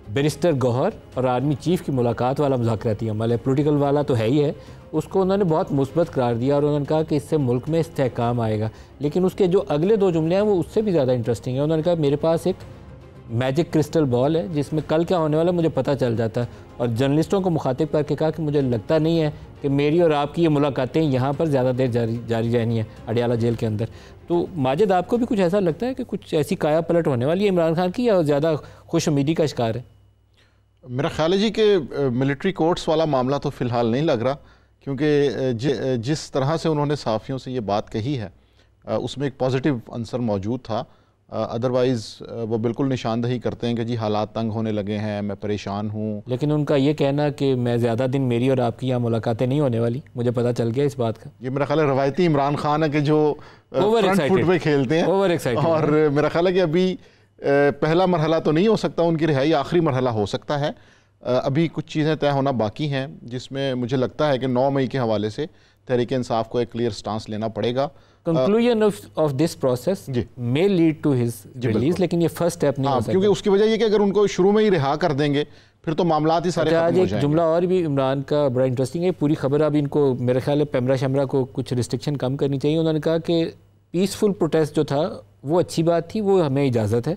بیرسٹر گوہر اور آرمی چیف کی ملاقات والا مذاکراتی عمل ہے، پولیٹیکل والا تو ہے ہی ہے، اس کو انہوں نے بہت مثبت قرار دیا اور انہوں نے کہا کہ اس سے ملک میں استحکام آئے گا۔ لیکن اس کے جو اگلے 2 جملے ہیں وہ اس سے بھی زیادہ انٹرسٹنگ ہیں۔ انہوں نے کہا میرے پاس ایک میجک کرسٹل بال ہے جس میں کل کیا ہونے والا مجھے پتہ چل جاتا ہے، اور جرنلسٹوں کو مخاطب کر کے کہا کہ مجھے لگتا نہیں ہے کہ میری اور آپ کی یہ ملاقاتیں یہاں پر زیادہ دیر جاری رہنی ہیں اڈیالہ جیل کے اندر۔ تو ماجد، آپ کو بھی کچھ ایسا لگتا ہے کہ کچھ ایسی کایا پلٹ ہونے والی ہے عمران خان کی، یا زیادہ خوش امیدی کا شکار ہے؟ میرا خیال ہے جی کہ ملٹری کورٹس والا معاملہ تو فی الحال نہیں لگ رہا، کیونکہ جس طرح سے انہوں نے صحافیوں سے یہ بات کہی ہے اس میں ایک پازیٹیو عنصر موجود تھا، ادروائز وہ بالکل نشاندہی کرتے ہیں کہ جی حالات تنگ ہونے لگے ہیں، میں پریشان ہوں۔ لیکن ان کا یہ کہنا کہ میں زیادہ دن میری اور آپ کی یہاں ملاقاتیں نہیں ہونے والی، مجھے پتہ چل گیا اس بات کا۔ یہ میرا خیال ہے روایتی عمران خان ہے کہ جو فرنٹ فٹ پہ کھیلتے ہیں، اور میرا خیال ہے کہ ابھی پہلا مرحلہ تو نہیں ہو سکتا ان کی رہائی، آخری مرحلہ ہو سکتا ہے۔ ابھی کچھ چیزیں طے ہونا باقی ہیں جس میں مجھے لگتا ہے کہ 9 مئی کے حوالے سے تحریک انصاف کو ایک کلیئر سٹانس لینا پڑے گا۔ Conclusion of this process may lead to his release، لیکن یہ فرسٹ سٹیپ نہیں ہو سکتا، کیونکہ اس کی وجہ یہ کہ اگر ان کو شروع میں ہی رہا کر دیں گے پھر تو معاملات ہی سارے ختم ہو جائیں گے۔ ایک جملہ اور بھی عمران کا بڑا انٹرسٹنگ ہے، پوری خبر اب ان کو میرے خیال ہے پیمرا شمرا کو کچھ ریسٹرکشن کم کرنی چاہیے۔ انہوں نے کہا کہ پیسفل پروٹیسٹ جو تھا وہ اچھی بات تھی، وہ ہمیں اجازت ہے،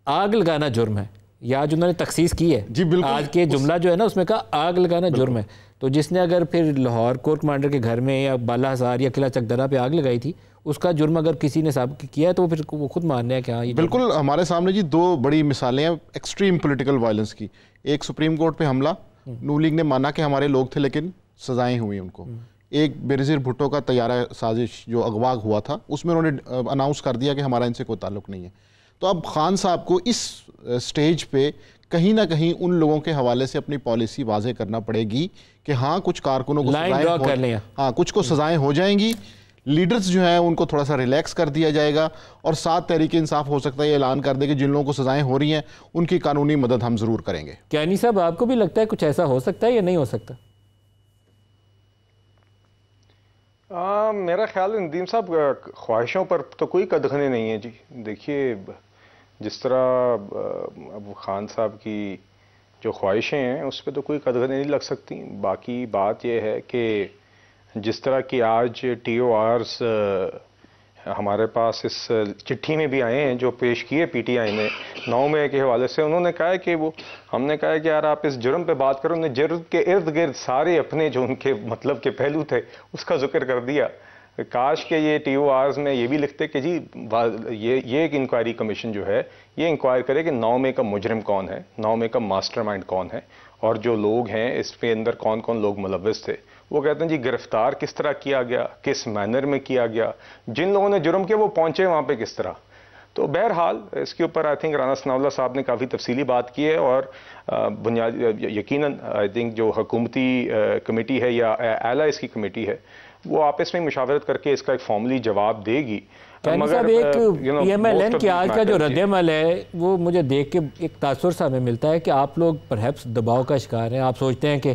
آگ لگانا جرم ہے۔ یا جو انہوں نے تخصیص کی ہے جی بالکل، آج کے جملہ جو ہے نا اس میں کہا آگ لگانا جرم ہے، تو جس نے اگر پھر لاہور کور کمانڈر کے گھر میں یا بالا ہزار یا قلعہ چک درہ پہ آگ لگائی تھی، اس کا جرم اگر کسی نے ثابت کیا ہے تو پھر وہ خود مان رہے ہیں کہ ہاں یہ بالکل۔ ہمارے سامنے جی 2 بڑی مثالیں ہیں ایکسٹریم پولیٹیکل وائلنس کی۔ ایک سپریم کورٹ پہ حملہ، نون لیگ نے مانا کہ ہمارے لوگ تھے لیکن سزائیں ہوئی ان کو۔ ایک بینظیر بھٹو کا طیارہ سازش جو اغوا ہوا تھا، اس میں انہوں نے اناؤنس کر دیا کہ ہمارا ان سے کوئی تعلق نہیں ہے۔ تو اب خان صاحب کو اس سٹیج پہ کہیں نہ کہیں ان لوگوں کے حوالے سے اپنی پالیسی واضح کرنا پڑے گی کہ ہاں کچھ کارکنوں کو کچھ کو سزائیں ہو جائیں گی، لیڈرز جو ہیں ان کو تھوڑا سا ریلیکس کر دیا جائے گا، اور ساتھ تحریک انصاف ہو سکتا ہے یہ اعلان کر دے کہ جن لوگوں کو سزائیں ہو رہی ہیں ان کی قانونی مدد ہم ضرور کریں گے۔ کیانی صاحب، آپ کو بھی لگتا ہے کچھ ایسا ہو سکتا ہے یا نہیں ہو سکتا؟ میرا خیال ہے ندیم صاحب خواہشوں پر تو کوئی قدغنی نہیں ہے جی۔ دیکھیے جس طرح ابو خان صاحب کی جو خواہشیں ہیں اس پہ تو کوئی قدغنی نہیں لگ سکتی۔ باقی بات یہ ہے کہ جس طرح کی آج ٹی او آرز ہمارے پاس اس چٹھی میں بھی آئے ہیں جو پیش کیے پی ٹی آئی نے 9 مئی کے حوالے سے، انہوں نے کہا ہے کہ ہم نے کہا ہے کہ یار آپ اس جرم پہ بات کرو، انہوں نے جرم کے ارد گرد سارے اپنے جو ان کے مطلب کے پہلو تھے اس کا ذکر کر دیا۔ کاش کہ یہ ٹی او آرز میں یہ بھی لکھتے کہ جی یہ ایک انکوائری کمیشن جو ہے یہ انکوائر کرے کہ 9 مئی کا مجرم کون ہے، 9 مئی کا ماسٹر مائنڈ کون ہے، اور جو لوگ ہیں اس پہ اندر کون کون لوگ ملوث تھے۔ وہ کہتے ہیں جی گرفتار کس طرح کیا گیا، کس مینر میں کیا گیا، جن لوگوں نے جرم کیا وہ پہنچے وہاں پہ کس طرح۔ تو بہرحال اس کے اوپر آئی تھنک رانا ثناء اللہ صاحب نے کافی تفصیلی بات کی ہے، اور بنیادی یقیناً آئی تھنک جو حکومتی کمیٹی ہے یا اعلیٰ اس کی کمیٹی ہے وہ آپس میں مشاورت کر کے اس کا ایک فارملی جواب دے گی۔ مگر ایک پی ایم ایل این کے آج کا جو رد عمل ہے وہ مجھے دیکھ کے ایک تاثر سا ہمیں ملتا ہے کہ آپ لوگ پرہیپس دباؤ کا شکار ہیں۔ آپ سوچتے ہیں کہ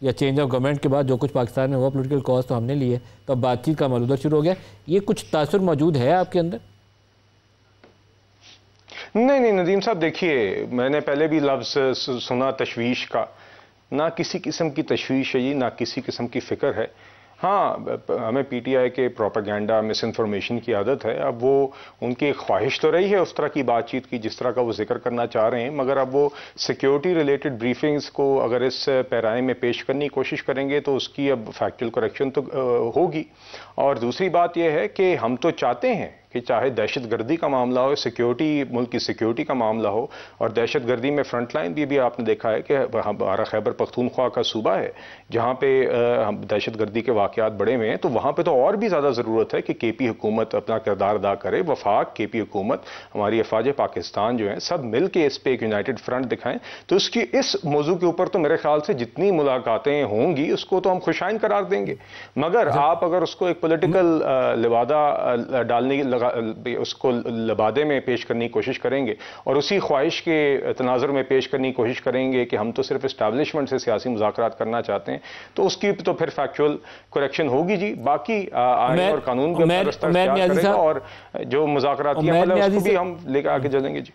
یا چینج آف گورنمنٹ کے بعد جو کچھ پاکستان میں ہوا پولیٹیکل کاز تو ہم نے لی ہے, تو اب بات چیت کا عمل ادھر شروع ہو گیا. یہ کچھ تاثر موجود ہے آپ کے اندر؟ نہیں ندیم صاحب, دیکھیے میں نے پہلے بھی لفظ سنا تشویش کا. نہ کسی قسم کی تشویش ہے جی, نہ کسی قسم کی فکر ہے. ہاں ہمیں پی ٹی آئی کے پروپیگنڈا مس انفارمیشن کی عادت ہے. اب وہ ان کی خواہش تو رہی ہے اس طرح کی بات چیت کی جس طرح کا وہ ذکر کرنا چاہ رہے ہیں, مگر اب وہ سیکیورٹی ریلیٹڈ بریفنگز کو اگر اس پیرائے میں پیش کرنے کی کوشش کریں گے تو اس کی اب فیکچوئل کریکشن تو ہوگی. اور دوسری بات یہ ہے کہ ہم تو چاہتے ہیں کہ چاہے دہشت گردی کا معاملہ ہو, سیکیورٹی, ملک کی سیکیورٹی کا معاملہ ہو, اور دہشت گردی میں فرنٹ لائن بھی آپ نے دیکھا ہے کہ ہمارا خیبر پختونخوا کا صوبہ ہے جہاں پہ دہشت گردی کے واقعات بڑے ہوئے ہیں, تو وہاں پہ تو اور بھی زیادہ ضرورت ہے کہ کے پی حکومت اپنا کردار ادا کرے. وفاق, کے پی حکومت, ہماری افواج پاکستان جو ہیں, سب مل کے اس پہ ایک یونائٹڈ فرنٹ دکھائیں. تو اس موضوع کے اوپر تو میرے خیال سے جتنی ملاقاتیں ہوں گی اس کو تو ہم خوشائن قرار دیں گے, مگر آپ اگر اس کو ایک پولیٹیکل لبادہ ڈالنے اس کو لبادے میں پیش کرنے کی کوشش کریں گے اور اسی خواہش کے تناظر میں پیش کرنے کی کوشش کریں گے کہ ہم تو صرف اسٹیبلشمنٹ سے سیاسی مذاکرات کرنا چاہتے ہیں, تو اس کی تو پھر فیکچوئل کریکشن ہوگی جی. باقی آئین اور قانون کا رستہ اختیار کرے گا اور جو مذاکراتی عمل ہے اس کو بھی ہم لے کے آگے چلیں گے جی.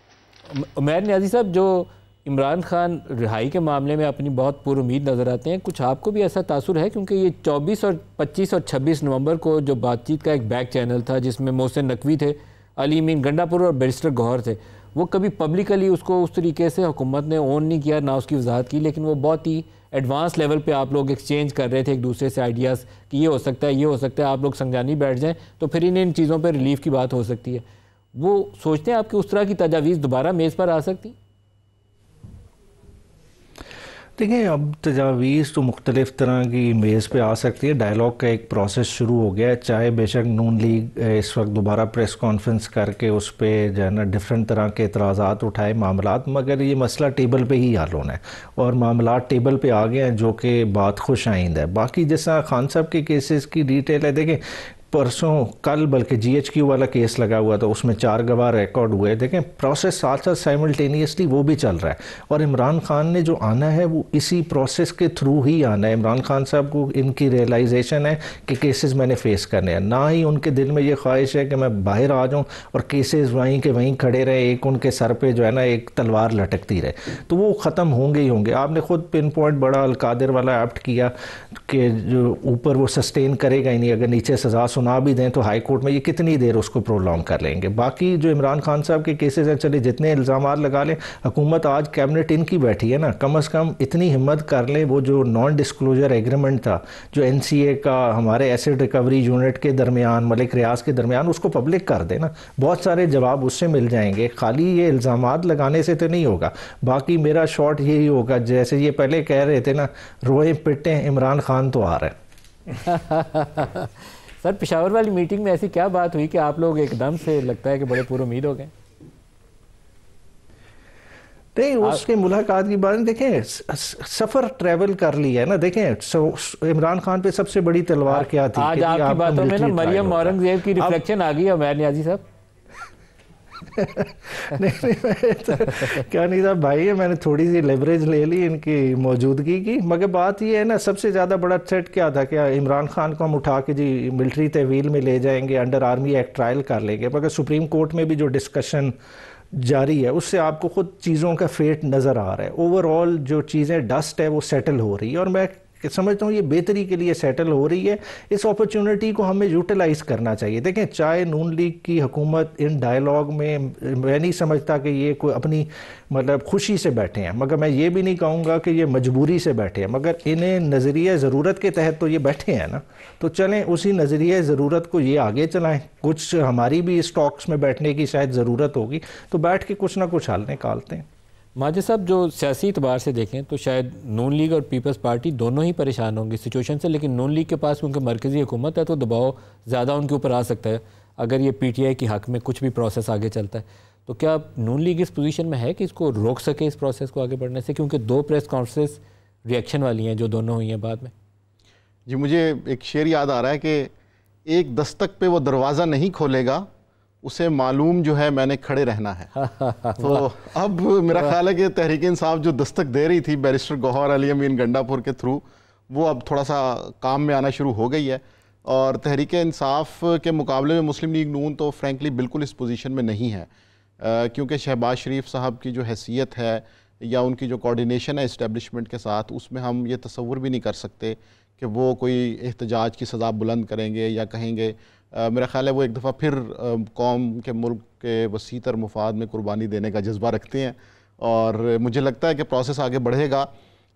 عمیر نیازی صاحب, جو عمران خان رہائی کے معاملے میں اپنی بہت پر امید نظر آتے ہیں, کچھ آپ کو بھی ایسا تاثر ہے؟ کیونکہ یہ 24 اور 25 اور 26 نومبر کو جو بات چیت کا ایک بیک چینل تھا جس میں محسن نقوی تھے, علی امین گنڈا پور اور بیرسٹر گوہر تھے, وہ کبھی پبلکلی اس کو اس طریقے سے حکومت نے اون نہیں کیا, نہ اس کی وضاحت کی, لیکن وہ بہت ہی ایڈوانس لیول پہ آپ لوگ ایکسچینج کر رہے تھے ایک دوسرے سے آئیڈیاز کہ یہ ہو سکتا ہے, یہ ہو سکتا ہے, آپ لوگ سنجانی بیٹھ جائیں تو پھر ان چیزوں پہ ریلیف کی بات ہو سکتی ہے. وہ سوچتے ہیں آپ کہ اس طرح کی تجاویز دوبارہ میز پر آ سکتی؟ دیکھیں, اب تجاویز تو مختلف طرح کی میز پہ آ سکتی ہے. ڈائلاگ کا ایک پروسیس شروع ہو گیا ہے, چاہے بے شک نون لیگ اس وقت دوبارہ پریس کانفرنس کر کے اس پہ جو ہے نا ڈفرینٹ طرح کے اعتراضات اٹھائے معاملات, مگر یہ مسئلہ ٹیبل پہ ہی حل ہونا ہے اور معاملات ٹیبل پہ آ گئے ہیں جو کہ بات خوش آئند ہے. باقی جیسا خان صاحب کے کیسز کی ڈیٹیل ہے, دیکھیں پرسوں کل بلکہ جی ایچ کیو والا کیس لگا ہوا تھا, اس میں 4 گواہ ریکارڈ ہوئے. دیکھیں پروسیس ساتھ ساتھ سائملٹینیسلی وہ بھی چل رہا ہے, اور عمران خان نے جو آنا ہے وہ اسی پروسیس کے تھرو ہی آنا ہے. عمران خان صاحب کو ان کی ریئلائزیشن ہے کہ کیسز میں نے فیس کرنے ہیں, نہ ہی ان کے دل میں یہ خواہش ہے کہ میں باہر آ جاؤں اور کیسز وہیں کے وہیں کھڑے رہے, ایک ان کے سر پہ جو ہے نا ایک تلوار لٹکتی رہے, تو وہ ختم ہوں گے ہی ہوں گے. آپ نے خود پن پوائنٹ بڑا القادر والا ایپٹ کیا کہ جو اوپر وہ سسٹین کرے گا ہی نہیں, اگر نیچے سزا سنا بھی دیں تو ہائی کورٹ میں یہ کتنی دیر اس کو پرولونگ کر لیں گے. باقی جو عمران خان صاحب کے کیسز ہیں, چلے جتنے الزامات لگا لیں, حکومت آج کیبنٹ ان کی بیٹھی ہے نا, کم از کم اتنی ہمت کر لیں وہ جو نان ڈسکلوجر ایگریمنٹ تھا جو این سی اے کا ہمارے ایسڈ ریکوری یونٹ کے درمیان, ملک ریاض کے درمیان, اس کو پبلک کر دیں نا, بہت سارے جواب اس سے مل جائیں گے. خالی یہ الزامات لگانے سے تو نہیں ہوگا. باقی میرا شارٹ یہی ہوگا, جیسے یہ پہلے کہہ رہے تھے نا, روئیں پٹیں عمران خان تو آ رہا ہے. سر, پشاور والی میٹنگ میں ایسی کیا بات ہوئی کہ آپ لوگ ایک دم سے لگتا ہے کہ بڑے پر امید ہو گئے؟ نہیں, اس کے ملاقات کی بات دیکھیں, سفر ٹریول کر لیا ہے نا. دیکھیں عمران خان پہ سب سے بڑی تلوار کیا تھی, آج آپ کی باتوں میں نا مریم اورنگزیب کی ریفلیکشن آ گئی ہے. عمیر نیازی صاحب کیا نہیں تھا بھائی, میں نے تھوڑی سی لیوریج لے لی ان کی موجودگی کی, مگر بات یہ ہے نا, سب سے زیادہ بڑا تھریٹ کیا تھا کہ عمران خان کو ہم اٹھا کے جی ملٹری تحویل میں لے جائیں گے, انڈر آرمی ایکٹ ٹرائل کر لیں گے. مگر سپریم کورٹ میں بھی جو ڈسکشن جاری ہے اس سے آپ کو خود چیزوں کا فیٹ نظر آ رہا ہے. اوور آل جو چیزیں ڈسٹ ہے وہ سیٹل ہو رہی ہے, اور میں سمجھتا ہوں یہ بہتری کے لیے سیٹل ہو رہی ہے. اس اپرچونٹی کو ہمیں یوٹیلائز کرنا چاہیے. دیکھیں, چاہے نون لیگ کی حکومت ان ڈائیلاگ میں نہیں سمجھتا کہ یہ کوئی اپنی مطلب خوشی سے بیٹھے ہیں, مگر میں یہ بھی نہیں کہوں گا کہ یہ مجبوری سے بیٹھے ہیں, مگر انہیں نظریہ ضرورت کے تحت تو یہ بیٹھے ہیں نا, تو چلیں اسی نظریہ ضرورت کو یہ آگے چلائیں. کچھ ہماری بھی اس ٹاکس میں بیٹھنے کی شاید ضرورت ہوگی, تو بیٹھ کے کچھ نہ کچھ حل نکالتے ہیں. ماجد صاحب, جو سیاسی اعتبار سے دیکھیں تو شاید نون لیگ اور پیپلز پارٹی دونوں ہی پریشان ہوں گے سچویشن سے, لیکن نون لیگ کے پاس کیونکہ مرکزی حکومت ہے تو دباؤ زیادہ ان کے اوپر آ سکتا ہے اگر یہ پی ٹی آئی کی حق میں کچھ بھی پروسیس آگے چلتا ہے. تو کیا نون لیگ اس پوزیشن میں ہے کہ اس کو روک سکے اس پروسیس کو آگے بڑھنے سے, کیونکہ 2 پریس کانفرنس ریئیکشن والی ہیں جو دونوں ہوئی ہیں بعد میں؟ جی, مجھے ایک شعر یاد آ رہا ہے کہ ایک دستک پہ وہ دروازہ نہیں کھولے گا اسے معلوم جو ہے میں نے کھڑے رہنا ہے. تو اب میرا خیال ہے کہ تحریک انصاف جو دستک دے رہی تھی بیرسٹر گوہر علی امین گنڈا پور کے تھرو، وہ اب تھوڑا سا کام میں آنا شروع ہو گئی ہے. اور تحریک انصاف کے مقابلے میں مسلم لیگ نون تو فرینکلی بالکل اس پوزیشن میں نہیں ہے، کیونکہ شہباز شریف صاحب کی جو حیثیت ہے یا ان کی جو کوارڈینیشن ہے اسٹیبلشمنٹ کے ساتھ، اس میں ہم یہ تصور بھی نہیں کر سکتے کہ وہ کوئی احتجاج کی سزا بلند کریں گے یا کہیں گے. میرا خیال ہے وہ ایک دفعہ پھر قوم کے ملک کے وسیع تر مفاد میں قربانی دینے کا جذبہ رکھتے ہیں، اور مجھے لگتا ہے کہ پروسیس آگے بڑھے گا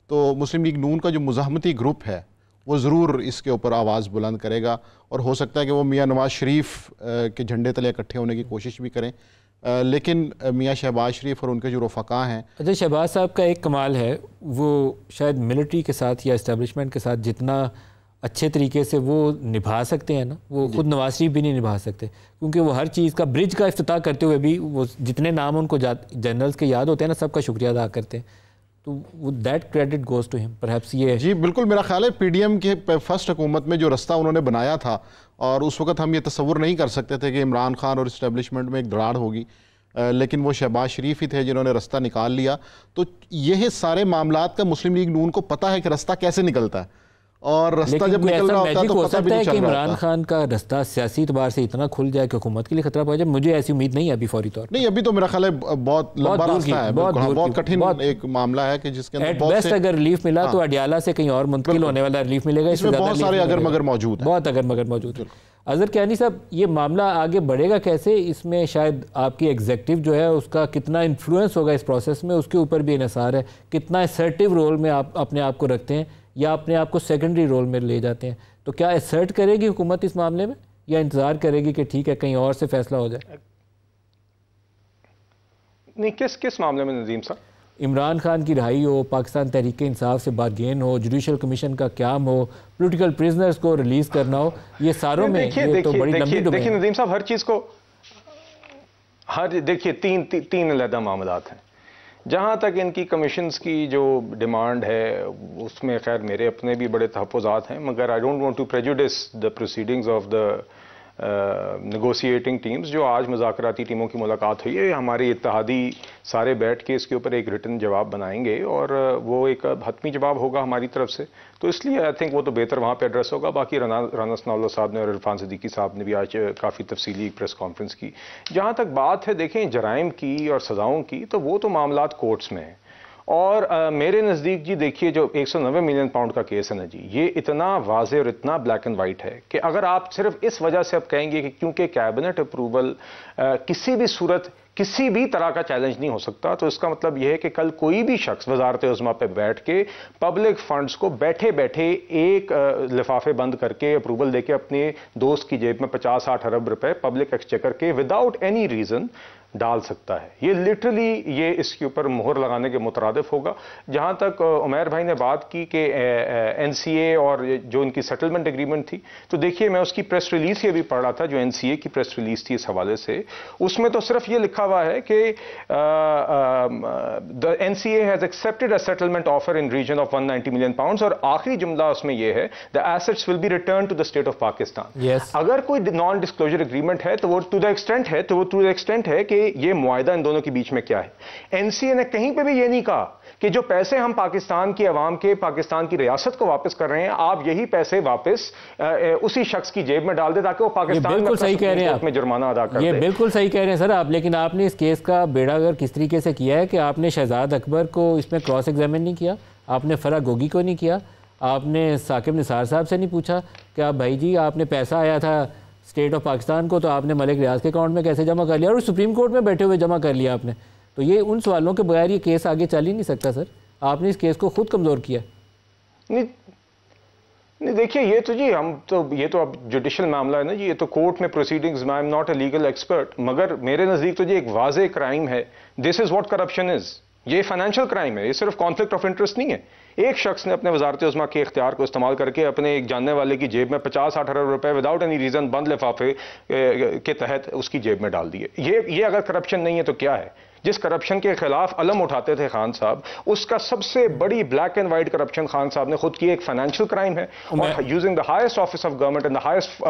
تو مسلم لیگ نون کا جو مزاحمتی گروپ ہے وہ ضرور اس کے اوپر آواز بلند کرے گا، اور ہو سکتا ہے کہ وہ میاں نواز شریف کے جھنڈے تلے اکٹھے ہونے کی کوشش بھی کریں، لیکن میاں شہباز شریف اور ان کے جو رفقا ہیں. اچھا، شہباز صاحب کا ایک کمال ہے، وہ شاید ملٹری کے ساتھ یا اسٹیبلشمنٹ کے ساتھ جتنا اچھے طریقے سے وہ نبھا سکتے ہیں نا، وہ خود نواز شریف بھی نہیں نبھا سکتے، کیونکہ وہ ہر چیز کا برج کا افتتاح کرتے ہوئے بھی وہ جتنے نام ان کو جنرلز کے یاد ہوتے ہیں نا، سب کا شکریہ ادا کرتے ہیں. تو دیٹ کریڈٹ گوز ٹو ہم پرہیپس. یہ جی بالکل، میرا خیال ہے پی ڈی ایم کے فرسٹ حکومت میں جو رستہ انہوں نے بنایا تھا، اور اس وقت ہم یہ تصور نہیں کر سکتے تھے کہ عمران خان اور اسٹیبلشمنٹ میں ایک دراڑ ہوگی، لیکن وہ شہباز شریف ہی تھے جنہوں نے رستہ نکال لیا. تو یہ سارے معاملات کا مسلم لیگ نون کو پتہ ہے کہ رستہ کیسے نکلتا ہے، اور رستہ جب نکل رہا ہوتا ہے تو پتہ بھی نہیں چل رہا ہوتا. عمران خان کا رستہ سیاسی اعتبار سے اتنا کھل جائے کہ حکومت کے لیے خطرہ پڑ جائے، مجھے ایسی امید نہیں ہے ابھی فوری طور پر. نہیں، ابھی تو میرا خیال ہے بہت لمبا راستہ ہے، بہت کٹھن ایک معاملہ ہے کہ جس کے اندر ایٹ بیسٹ اگر ریلیف ملا تو اڈیالہ سے کہیں اور منتقل ہونے والا ریلیف ملے گا. اس میں بہت سارے اگر مگر موجود ہیں، بہت اگر مگر موجود ہیں. اظہر کیانی صاحب، یہ معاملہ آگے بڑھے گا کیسے؟ اس میں شاید آپ کی ایگزیکٹو جو ہے اس کا کتنا انفلوئنس ہوگا اس پروسیس میں، اس کے اوپر بھی انحصار ہے. کتنا اسرٹیو رول میں آپ اپنے آپ کو رکھتے ہیں یا اپنے آپ کو سیکنڈری رول میں لے جاتے ہیں. تو کیا اسرٹ کرے گی حکومت اس معاملے میں، یا انتظار کرے گی کہ ٹھیک ہے کہیں اور سے فیصلہ ہو جائے؟ نہیں، کس معاملے میں ندیم صاحب؟ عمران خان کی رہائی ہو، پاکستان تحریک انصاف سے بارگین ہو، جوڈیشل کمیشن کا قیام ہو، پولیٹیکل پریزنرز کو ریلیز کرنا ہو، یہ ساروں میں یہ تو بڑی لمبی ڈومین ہے. دیکھیے ندیم صاحب، ہر چیز کو دیکھیے تین علیحدہ معاملات ہیں. جہاں تک ان کی کمیشنز کی جو ڈیمانڈ ہے اس میں خیر میرے اپنے بھی بڑے تحفظات ہیں، مگر I don't want to prejudice the proceedings of the negotiating teams. جو آج مذاکراتی ٹیموں کی ملاقات ہوئی ہے، ہمارے اتحادی سارے بیٹھ کے اس کے اوپر ایک ریٹن جواب بنائیں گے، اور وہ ایک حتمی جواب ہوگا ہماری طرف سے. تو اس لیے آئی تھنک وہ تو بہتر وہاں پہ ایڈریس ہوگا. باقی رانا ثناء اللہ صاحب نے اور عرفان صدیقی صاحب نے بھی آج کافی تفصیلی پریس کانفرنس کی. جہاں تک بات ہے دیکھیں جرائم کی اور سزاؤں کی، تو وہ تو معاملات کورٹس میں ہیں. اور میرے نزدیک جی دیکھیے جو 190 ملین پاؤنڈ کا کیس ہے نا جی، یہ اتنا واضح اور اتنا بلیک اینڈ وائٹ ہے کہ اگر آپ صرف اس وجہ سے اب کہیں گے کہ کیونکہ کیبنٹ اپروول کسی بھی صورت کسی بھی طرح کا چیلنج نہیں ہو سکتا، تو اس کا مطلب یہ ہے کہ کل کوئی بھی شخص وزارت عظمیٰ پہ بیٹھ کے پبلک فنڈز کو بیٹھے بیٹھے ایک لفافے بند کر کے اپروول دے کے اپنے دوست کی جیب میں 50-60 ارب روپے پبلک ایکسچیکر کے وداؤٹ اینی ریزن ڈال سکتا ہے. یہ لٹرلی یہ اس کے اوپر مہر لگانے کے مترادف ہوگا. جہاں تک عمیر بھائی نے بات کی کہ این سی اے اور جو ان کی سیٹلمنٹ ایگریمنٹ تھی، تو دیکھیے میں اس کی پریس ریلیز یہ بھی پڑھ رہا تھا جو این سی اے کی پریس ریلیز تھی اس حوالے سے. اس میں تو صرف یہ لکھا ہوا ہے کہ N C A has accepted a settlement offer in region of 190 million pounds, اور آخری جملہ اس میں یہ ہے the assets will be return to the state of Pakistan. اگر کوئی نان ڈسکلوجر ایگریمنٹ ہے تو وہ ٹو دا ایکسٹینٹ ہے کہ یہ معاہدہ ان دونوں کے بیچ میں کیا ہے. این سی اے نے کہیں پہ بھی یہ نہیں کہا کہ جو پیسے ہم پاکستان کی عوام کے پاکستان کی ریاست کو واپس کر رہے ہیں، آپ یہی پیسے واپس اسی شخص کی جیب میں ڈال دیں تاکہ وہ پاکستان میں جرمانہ ادا کر دے. یہ بالکل صحیح کہہ رہے ہیں سر آپ، لیکن آپ نے اس کیس کا بیڑا گر کس طریقے سے کیا ہے کہ آپ نے شہزاد اکبر کو اس میں کراس ایگزامن نہیں کیا، آپ نے فرح گوگی کو نہیں کیا، آپ نے ثاقب نثار صاحب سے نہیں پوچھا کہ آپ بھائی جی آپ نے پیسہ آیا تھا اسٹیٹ آف پاکستان کو تو آپ نے ملک ریاض کے اکاؤنٹ میں کیسے جمع کر لیا، اور سپریم کورٹ میں بیٹھے ہوئے جمع کر لیا آپ نے. تو یہ ان سوالوں کے بغیر یہ کیس آگے چل ہی نہیں سکتا سر. آپ نے اس کیس کو خود کمزور کیا. نہیں دیکھیے یہ تو جی یہ تو اب جوڈیشل معاملہ ہے نا جی، یہ تو کورٹ میں پروسیڈنگز میں I am not a legal expert, مگر میرے نزدیک تو جی ایک واضح کرائم ہے. دس از واٹ کرپشن از. یہ فائنینشیل کرائم ہے، یہ صرف کانفلکٹ آف انٹرسٹ نہیں ہے. ایک شخص نے اپنے وزارت عظمیٰ کے اختیار کو استعمال کر کے اپنے ایک جاننے والے کی جیب میں 50-60 ارب روپے وداؤٹ اینی ریزن بند لفافے کے تحت اس کی جیب میں ڈال دیے. یہ اگر کرپشن نہیں ہے تو کیا ہے؟ جس کرپشن کے خلاف علم اٹھاتے تھے خان صاحب، اس کا سب سے بڑی black and white corruption Khan صاحب نے خود کی ایک فائنینشیل کرائم ہے، اور using the highest office of government and the highest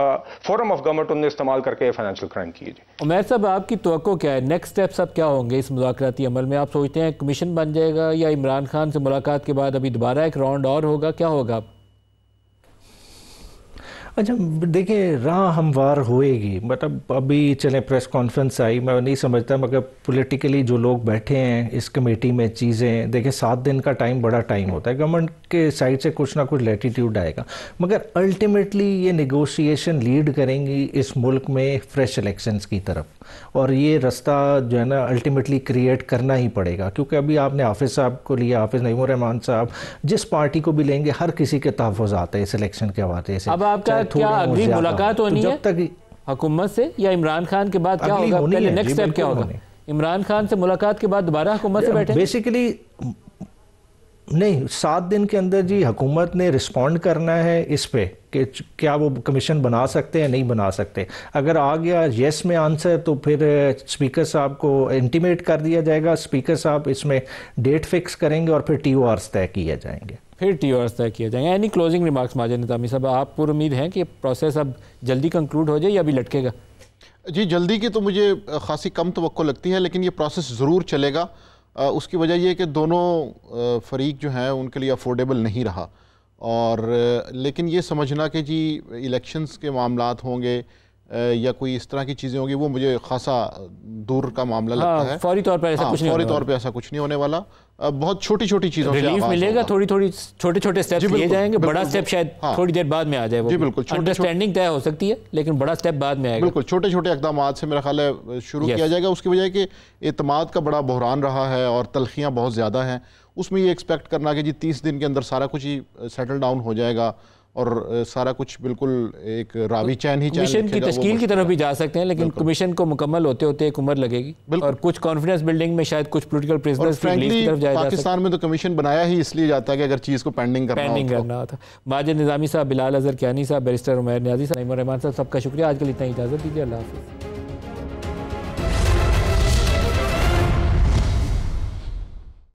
forum of government انہوں نے استعمال کر کے فائنینشیل کرائم کیے جی۔ عمیر صاحب، آپ کی توقع کیا ہے؟ نیکسٹ اسٹیپس اب کیا ہوں گے اس مذاکراتی عمل میں؟ آپ سوچتے ہیں کمیشن بن جائے گا، یا عمران خان سے ملاقات کے بعد ابھی دوبارہ ایک راؤنڈ اور ہوگا؟ کیا ہوگا؟ اچھا دیکھیں، راہ ہموار ہوئے گی، مطلب ابھی چلیں پریس کانفرنس آئی، میں نہیں سمجھتا، مگر پولیٹیکلی جو لوگ بیٹھے ہیں اس کمیٹی میں چیزیں دیکھیں، 7 دن کا ٹائم بڑا ٹائم ہوتا ہے، گورنمنٹ کے سائڈ سے کچھ نہ کچھ لیٹیٹیوڈ آئے گا، مگر الٹیمیٹلی یہ نیگوشیشن لیڈ کریں گی اس ملک میں فریش الیکشنز کی طرف، اور یہ رستہ جو ہے نا الٹیمیٹلی کریٹ کرنا ہی پڑے گا، کیونکہ ابھی آپ نے حافظ صاحب کو لیا، حافظ نعیم الرحمان صاحب، جس پارٹی کو بھی لیں گے ہر کسی کے تحفظات ہیں اس الیکشن کے حوالے سے۔ اب آپ کا کیا اگلی ملاقات ہونی ہے حکومت سے، یا عمران خان کے بعد کیا ہوگا؟ پہلے نیکسٹ اسٹیپ کیا ہوگا؟ عمران خان سے ملاقات کے بعد دوبارہ حکومت سے بیٹھے؟ بیسیکلی نہیں، 7 دن کے اندر جی حکومت نے رسپونڈ کرنا ہے اس پہ کہ کیا وہ کمیشن بنا سکتے ہیں نہیں بنا سکتے۔ اگر آ گیا یس میں آنسر تو پھر اسپیکر صاحب کو انٹیمیٹ کر دیا جائے گا، اسپیکر صاحب اس میں ڈیٹ فکس کریں گے اور پھر ٹی او آرز طے کیے جائیں گے۔ پھر ٹی او آرز طے کیے جائیں گے۔ یعنی کلوزنگ ریمارکس ماجد نظامی صاحب، آپ پر امید ہیں کہ پروسیس اب جلدی کنکلوڈ ہو جائے یا ابھی لٹکے گا؟ جی جلدی کی تو مجھے خاصی کم توقع لگتی ہے، لیکن یہ پروسیس ضرور چلے گا۔ اس کی وجہ یہ کہ دونوں فریق جو ہیں ان کے لیے افورڈیبل نہیں رہا، اور لیکن یہ سمجھنا کہ جی الیکشنز کے معاملات ہوں گے یا کوئی اس طرح کی چیزیں ہوں گی، وہ مجھے خاصا دور کا معاملہ لگتا ہے۔ فوری طور پر ایسا کچھ نہیں فوری طور پہ ایسا کچھ نہیں ہونے والا، بہت چھوٹی چھوٹی چیزوں سے ریلیف ملے گا، تھوڑی تھوڑی چھوٹے چھوٹے اسٹیپس لیے جائیں گے، بڑا اسٹیپ شاید تھوڑی دیر بعد میں آ جائے۔ جی بالکل، انڈرسٹینڈنگ طے ہو سکتی ہے لیکن بڑا اسٹیپ بعد میں آئے گا۔ بالکل چھوٹے چھوٹے اقدامات سے میرا خیال ہے شروع کیا جائے گا۔ اس کی وجہ ہے کہ اعتماد کا بڑا بحران رہا ہے اور تلخیاں بہت زیادہ ہیں، اس میں یہ ایکسپیکٹ کرنا کہ جی 30 دن کے اندر سارا کچھ ہی سیٹل ڈاؤن ہو جائے گا اور سارا کچھ بالکل ایک راوی چین ہی چین کمیشن کی تشکیل کی طرف بھی جا سکتے ہیں، لیکن کمیشن کو مکمل ہوتے ہوتے ایک عمر لگے گی، اور کچھ کانفیڈنس بلڈنگ میں شاید کچھ پولیٹیکل پریزنرز کی ریلیز کی طرف جایا جا سکتا ہے۔ پاکستان میں تو کمیشن بنایا ہی اس لیے جاتا ہے کہ اگر چیز کو پینڈنگ کرنا ہوتا۔ ماجد نظامی صاحب، بلال اظہر کیانی صاحب، بیرسٹر عمیر نیازی صاحب، نعیم الرحمان صاحب، سب کا شکریہ۔ آج کے لیے اتنا اجازت دیجیے، اللہ حافظ۔